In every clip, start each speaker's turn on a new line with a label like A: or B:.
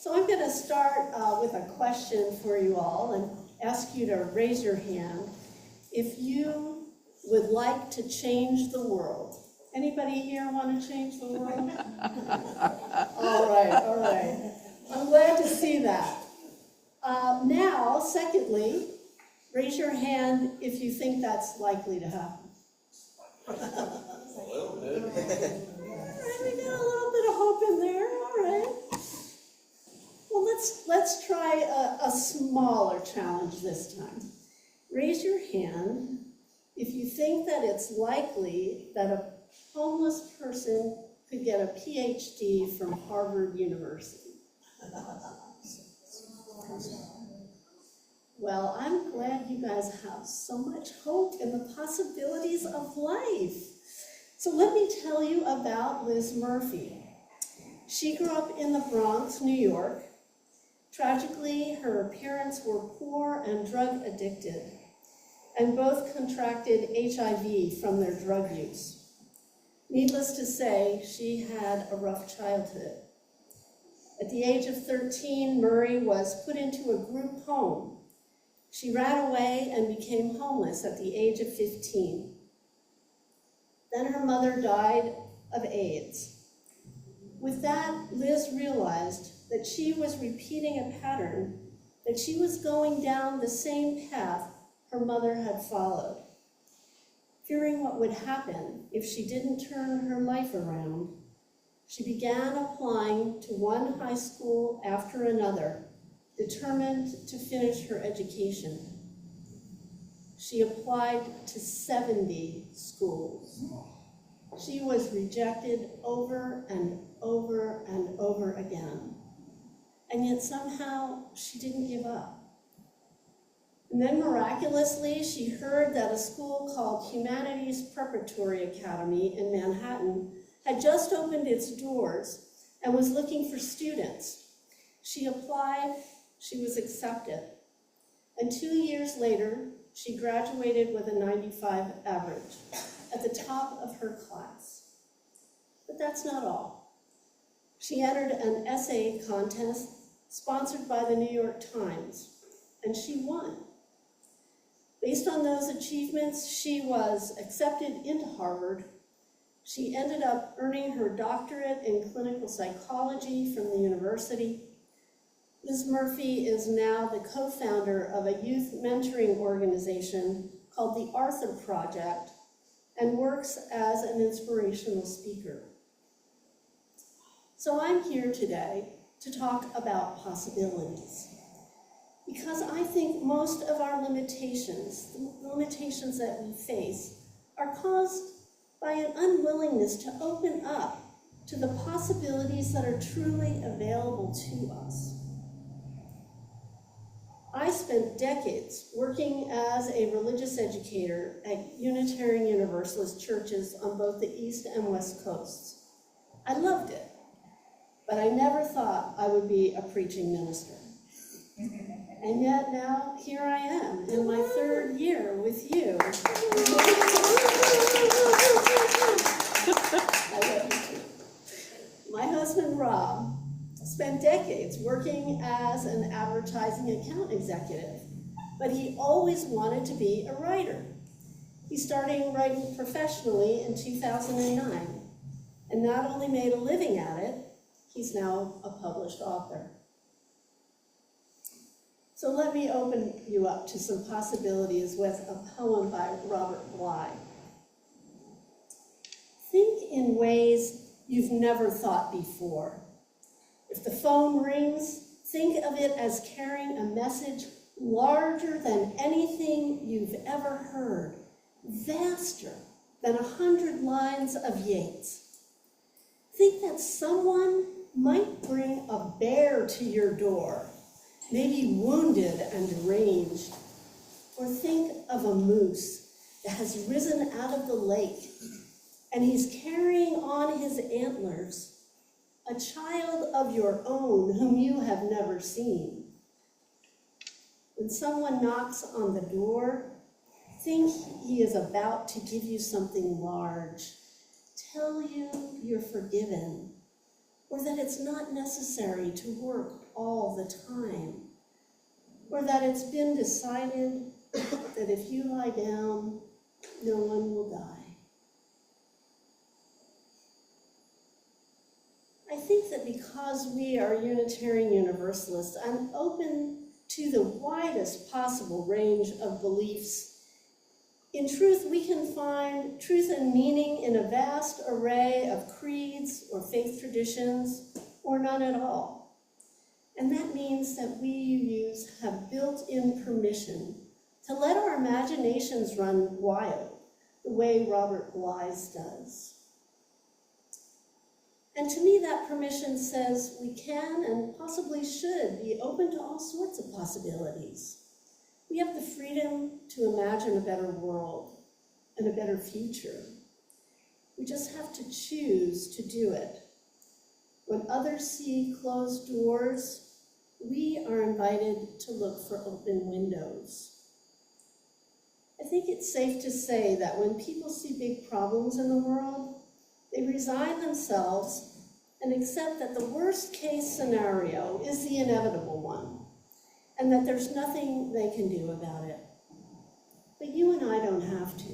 A: So I'm going to start with a question for you all and ask you to raise your hand if you would like to change the world. Anybody here want to change the world? All right. I'm glad to see that. Now, secondly, raise your hand if you think that's likely to happen. All right, we got a little bit of hope in there. All right. Well, let's try a smaller challenge this time. Raise your hand if you think that it's likely that a homeless person could get a PhD from Harvard University. Well, I'm glad you guys have so much hope in the possibilities of life. So let me tell you about Liz Murphy. She grew up in the Bronx, New York. Tragically, her parents were poor and drug addicted, and both contracted HIV from their drug use. Needless to say, she had a rough childhood. At the age of 13, Murray was put into a group home. She ran away and became homeless at the age of 15. Then her mother died of AIDS. With that, Liz realized that she was repeating a pattern, that she was going down the same path her mother had followed. Fearing what would happen if she didn't turn her life around, she began applying to one high school after another, determined to finish her education. She applied to 70 schools. She was rejected over and over and over again. And yet somehow she didn't give up. And then miraculously, she heard that a school called Humanities Preparatory Academy in Manhattan had just opened its doors and was looking for students. She applied, she was accepted. And 2 years later, she graduated with a 95 average at the top of her class. But that's not all. She entered an essay contest sponsored by the New York Times, and she won. Based on those achievements, she was accepted into Harvard. She ended up earning her doctorate in clinical psychology from the university. Liz Murphy is now the co-founder of a youth mentoring organization called the Arthur Project and works as an inspirational speaker. So I'm here today to talk about possibilities, because I think most of our limitations, the limitations that we face, are caused by an unwillingness to open up to the possibilities that are truly available to us. I spent decades working as a religious educator at Unitarian Universalist churches on both the East and West Coasts. I loved it, but I never thought I would be a preaching minister. And yet now, here I am in my third year with you. I love you too. My husband, Rob, spent decades working as an advertising account executive, but he always wanted to be a writer. He started writing professionally in 2009, and not only made a living at it, he's now a published author. So let me open you up to some possibilities with a poem by Robert Bly. Think in ways you've never thought before. If the phone rings, think of it as carrying a message larger than anything you've ever heard, vaster than 100 lines of Yeats. Think that someone might bring a bear to your door, maybe wounded and deranged. Or think of a moose that has risen out of the lake, and he's carrying on his antlers a child of your own whom you have never seen. When someone knocks on the door, think he is about to give you something large, tell you you're forgiven, or that it's not necessary to work all the time, or that it's been decided that if you lie down, no one will die. I think that because we are Unitarian Universalists, I'm open to the widest possible range of beliefs. In truth, we can find truth and meaning in a vast array of creeds or faith traditions, or none at all. And that means that we youths have built-in permission to let our imaginations run wild, the way Robert Blythe does. And to me, that permission says we can and possibly should be open to all sorts of possibilities. We have the freedom to imagine a better world and a better future. We just have to choose to do it. When others see closed doors, we are invited to look for open windows. I think it's safe to say that when people see big problems in the world, they resign themselves and accept that the worst case scenario is the inevitable one, and that there's nothing they can do about it. But you and I don't have to.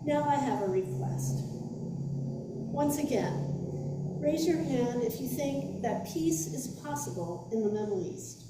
A: Now I have a request. Once again, raise your hand if you think that peace is possible in the Middle East.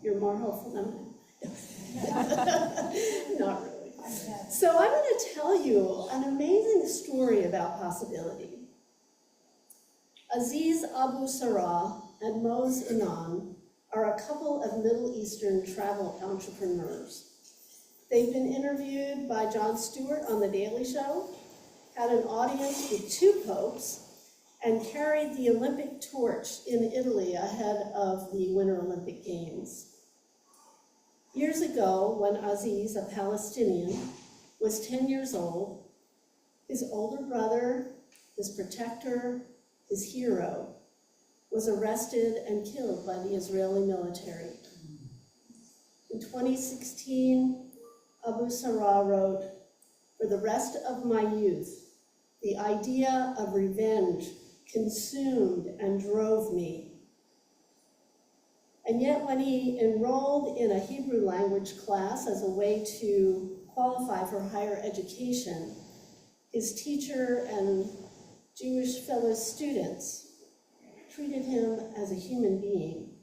A: You're more hopeful than I. Not really. So I'm going to tell you an amazing story about possibility. Aziz Abu Sarah and Mose Inan are a couple of Middle Eastern travel entrepreneurs. They've been interviewed by Jon Stewart on The Daily Show, had an audience with 2 popes, and carried the Olympic torch in Italy ahead of the Winter Olympic Games. Years ago, when Aziz, a Palestinian, was 10 years old, his older brother, his protector, his hero, was arrested and killed by the Israeli military. In 2016, Abu Sarah wrote, "For the rest of my youth, the idea of revenge consumed and drove me. And yet when he enrolled in a Hebrew language class as a way to qualify for higher education, his teacher and Jewish fellow students treated him as a human being.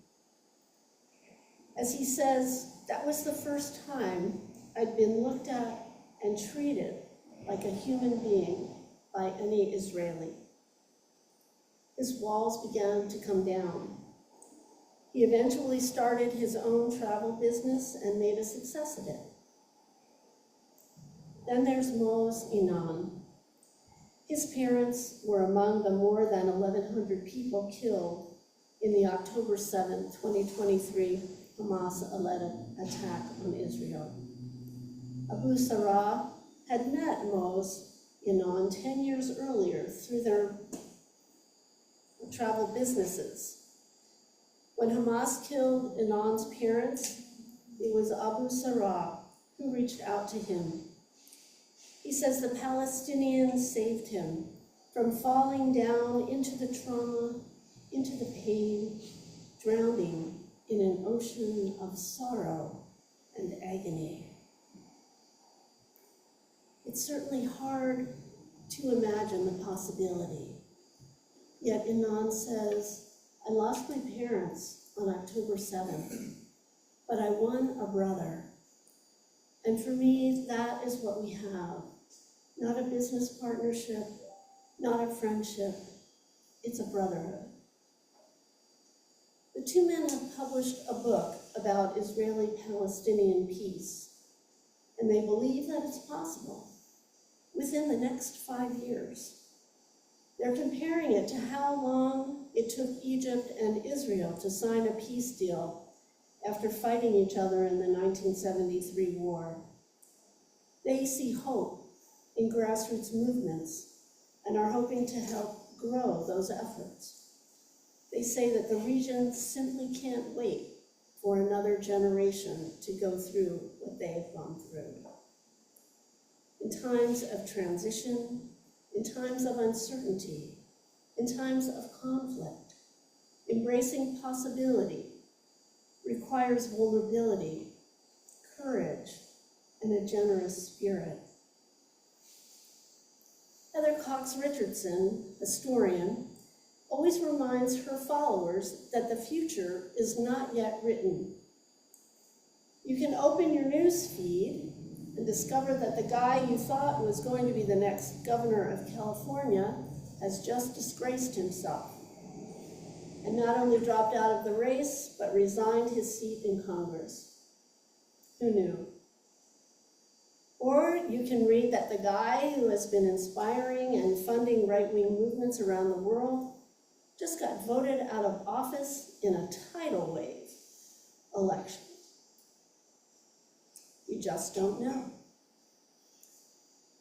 A: As he says, that was the first time I'd been looked at and treated like a human being by any Israeli. His walls began to come down. He eventually started his own travel business and made a success of it. Then there's Mose Inan. His parents were among the more than 1,100 people killed in the October 7, 2023 Hamas-led attack on Israel. Abu Sarah had met Mose Inan 10 years earlier through their travel businesses. When Hamas killed Inan's parents, it was Abu Sarah who reached out to him. He says the Palestinians saved him from falling down into the trauma, into the pain, drowning in an ocean of sorrow and agony. It's certainly hard to imagine the possibility. Yet Inan says, I lost my parents on October 7th, but I won a brother. And for me, that is what we have. Not a business partnership, not a friendship, it's a brotherhood. The 2 men have published a book about Israeli-Palestinian peace, and they believe that it's possible within the next 5 years. They're comparing it to how long it took Egypt and Israel to sign a peace deal after fighting each other in the 1973 war. They see hope in grassroots movements and are hoping to help grow those efforts. They say that the region simply can't wait for another generation to go through what they have gone through. In times of transition, in times of uncertainty, in times of conflict. Embracing possibility requires vulnerability, courage, and a generous spirit. Heather Cox Richardson, historian, always reminds her followers that the future is not yet written. You can open your news feed and discover that the guy you thought was going to be the next governor of California has just disgraced himself and not only dropped out of the race, but resigned his seat in Congress. Who knew? Or you can read that the guy who has been inspiring and funding right-wing movements around the world just got voted out of office in a tidal wave election. You just don't know.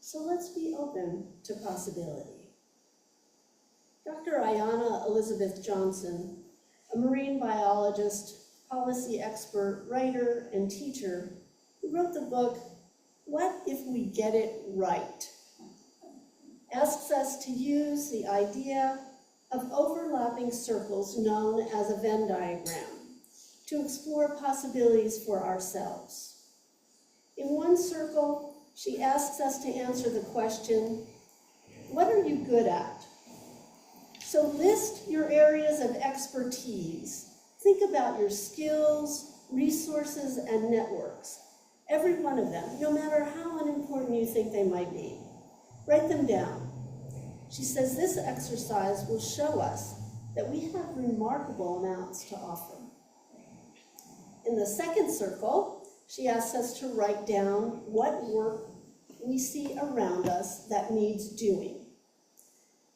A: So let's be open to possibility. Dr. Ayanna Elizabeth Johnson, a marine biologist, policy expert, writer, and teacher, who wrote the book, What If We Get It Right?, asks us to use the idea of overlapping circles known as a Venn diagram to explore possibilities for ourselves. In one circle, she asks us to answer the question, what are you good at? So list your areas of expertise. Think about your skills, resources, and networks. Every one of them, no matter how unimportant you think they might be. Write them down. She says this exercise will show us that we have remarkable amounts to offer. In the second circle, she asks us to write down what work we see around us that needs doing.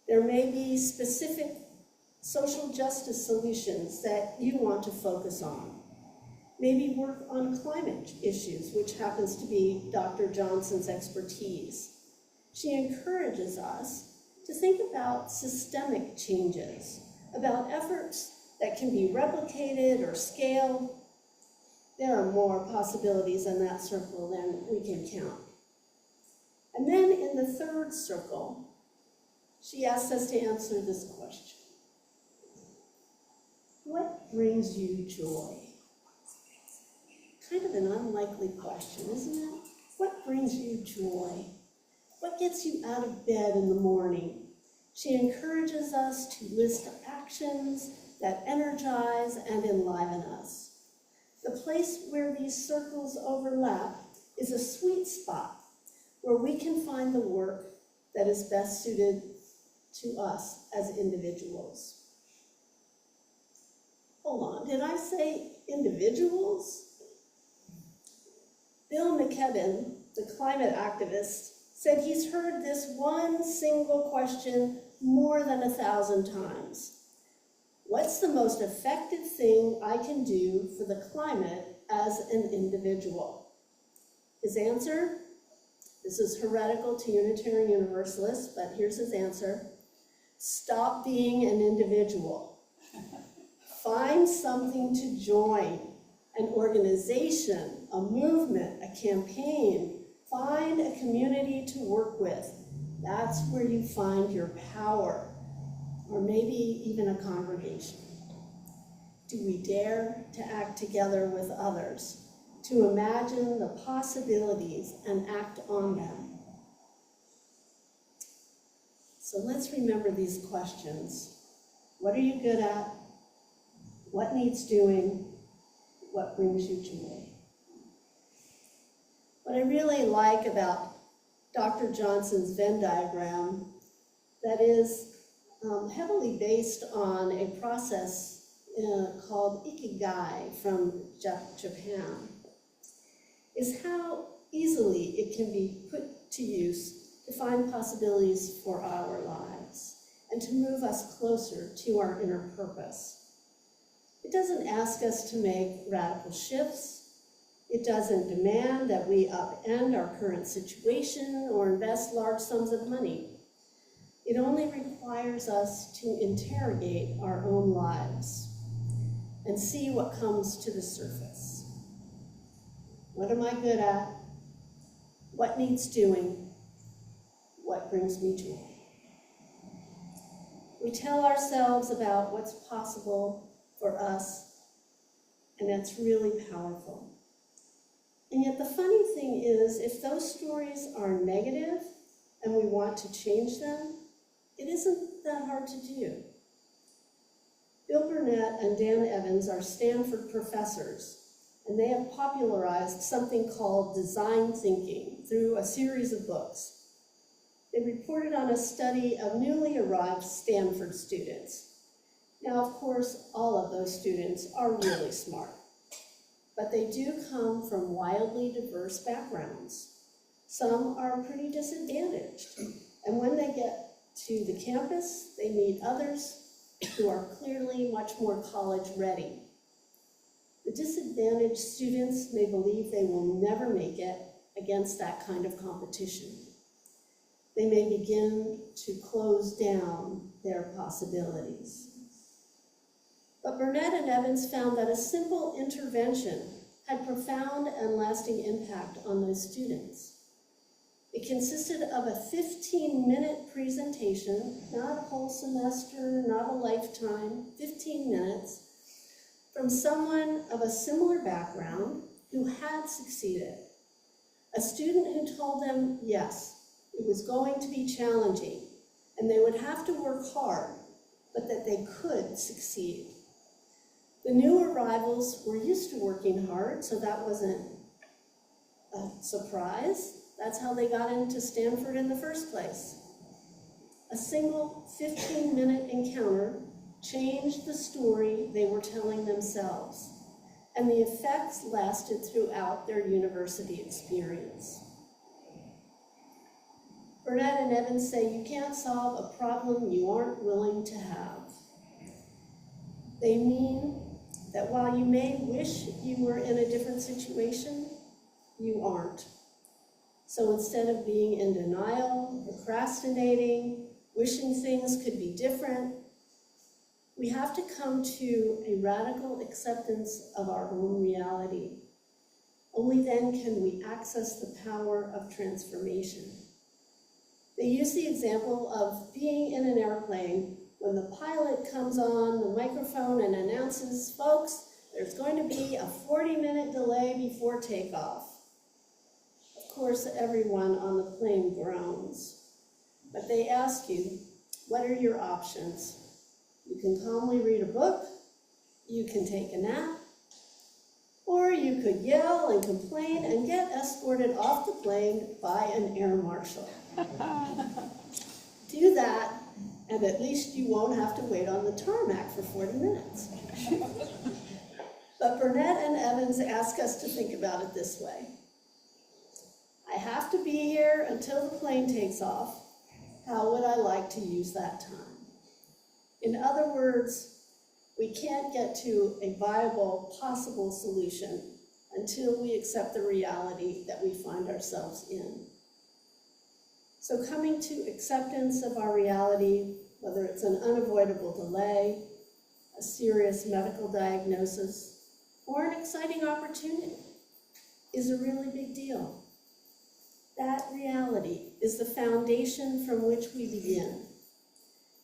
A: There may be specific social justice solutions that you want to focus on. Maybe work on climate issues, which happens to be Dr. Johnson's expertise. She encourages us to think about systemic changes, about efforts that can be replicated or scaled. There are more possibilities in that circle than we can count. And then in the third circle, she asks us to answer this question. What brings you joy? Kind of an unlikely question, isn't it? What brings you joy? What gets you out of bed in the morning? She encourages us to list actions that energize and enliven us. The place where these circles overlap is a sweet spot where we can find the work that is best suited to us as individuals. Hold on, did I say individuals? Bill McKibben, the climate activist, said he's heard this one single question more than 1,000 times. What's the most effective thing I can do for the climate as an individual? His answer, this is heretical to Unitarian Universalists, but here's his answer. Stop being an individual. Find something to join, an organization, a movement, a campaign. Find a community to work with. That's where you find your power, or maybe even a congregation. Do we dare to act together with others, to imagine the possibilities and act on them? So let's remember these questions. What are you good at? What needs doing? What brings you joy? What I really like about Dr. Johnson's Venn diagram, that is heavily based on a process called Ikigai from Japan, is how easily it can be put to use to find possibilities for our lives and to move us closer to our inner purpose. It doesn't ask us to make radical shifts. It doesn't demand that we upend our current situation or invest large sums of money. It only requires us to interrogate our own lives and see what comes to the surface. What am I good at? What needs doing? What brings me joy? We tell ourselves about what's possible for us, and that's really powerful. And yet the funny thing is, if those stories are negative and we want to change them, it isn't that hard to do. Bill Burnett and Dan Evans are Stanford professors, and they have popularized something called design thinking through a series of books. They reported on a study of newly arrived Stanford students. Now, of course, all of those students are really smart, but they do come from wildly diverse backgrounds. Some are pretty disadvantaged, and when they get to the campus, they meet others who are clearly much more college ready. The disadvantaged students may believe they will never make it against that kind of competition. They may begin to close down their possibilities. But Burnett and Evans found that a simple intervention had profound and lasting impact on those students. It consisted of a 15-minute presentation, not a whole semester, not a lifetime, 15 minutes, from someone of a similar background who had succeeded. A student who told them, yes, it was going to be challenging, and they would have to work hard, but that they could succeed. The new arrivals were used to working hard, so that wasn't a surprise. That's how they got into Stanford in the first place. A single 15-minute encounter changed the story they were telling themselves, and the effects lasted throughout their university experience. Burnett and Evans say you can't solve a problem you aren't willing to have. They mean that while you may wish you were in a different situation, you aren't. So instead of being in denial, procrastinating, wishing things could be different, we have to come to a radical acceptance of our own reality. Only then can we access the power of transformation. They use the example of being in an airplane when the pilot comes on the microphone and announces, folks, there's going to be a 40-minute delay before takeoff. Of course, everyone on the plane groans, but they ask you, what are your options? You can calmly read a book, you can take a nap, or you could yell and complain and get escorted off the plane by an air marshal. Do that, and at least you won't have to wait on the tarmac for 40 minutes. But Burnett and Evans ask us to think about it this way. I have to be here until the plane takes off. How would I like to use that time? In other words, we can't get to a viable, possible solution until we accept the reality that we find ourselves in. So coming to acceptance of our reality, whether it's an unavoidable delay, a serious medical diagnosis, or an exciting opportunity, is a really big deal. That reality is the foundation from which we begin.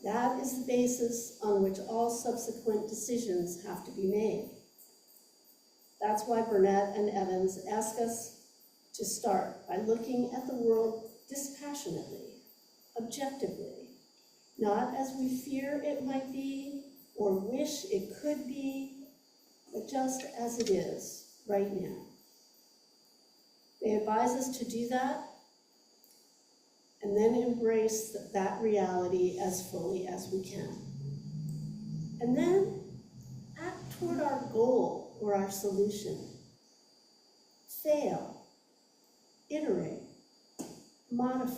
A: That is the basis on which all subsequent decisions have to be made. That's why Burnett and Evans ask us to start by looking at the world dispassionately, objectively, not as we fear it might be or wish it could be, but just as it is right now. They advise us to do that and then embrace that reality as fully as we can. And then act toward our goal or our solution. Fail, iterate, modify,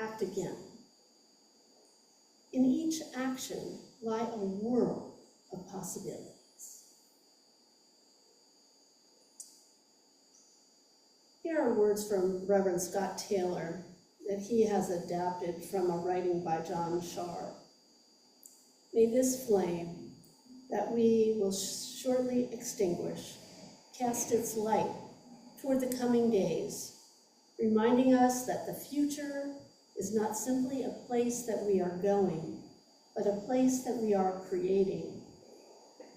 A: act again. In each action lie a world of possibilities. Here are words from Reverend Scott Taylor that he has adapted from a writing by John Shar. May this flame that we will shortly extinguish cast its light toward the coming days, reminding us that the future is not simply a place that we are going, but a place that we are creating.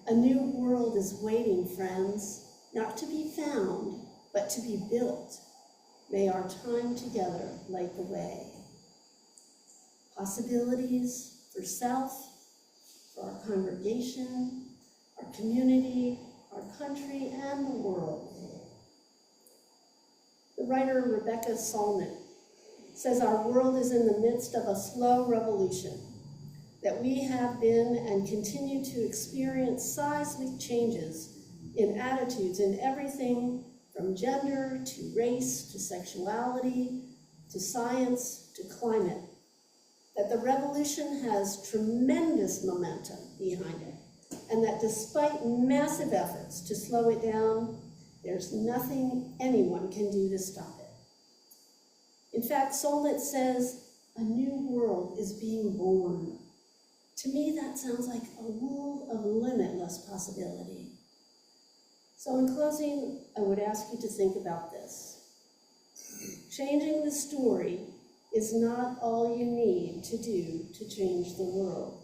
A: A new world is waiting, friends, not to be found, but to be built. May our time together light the way. Possibilities for self, for our congregation, our community, our country, and the world. The writer Rebecca Solnit says our world is in the midst of a slow revolution, that we have been and continue to experience seismic changes in attitudes in everything from gender to race to sexuality to science to climate, that the revolution has tremendous momentum behind it, and that despite massive efforts to slow it down, there's nothing anyone can do to stop it. In fact, Solnit says a new world is being born. To me, that sounds like a world of limitless possibility. So in closing, I would ask you to think about this. Changing the story is not all you need to do to change the world.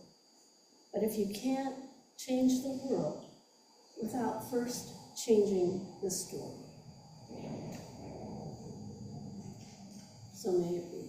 A: But if you can't change the world without first changing the story. So may it be.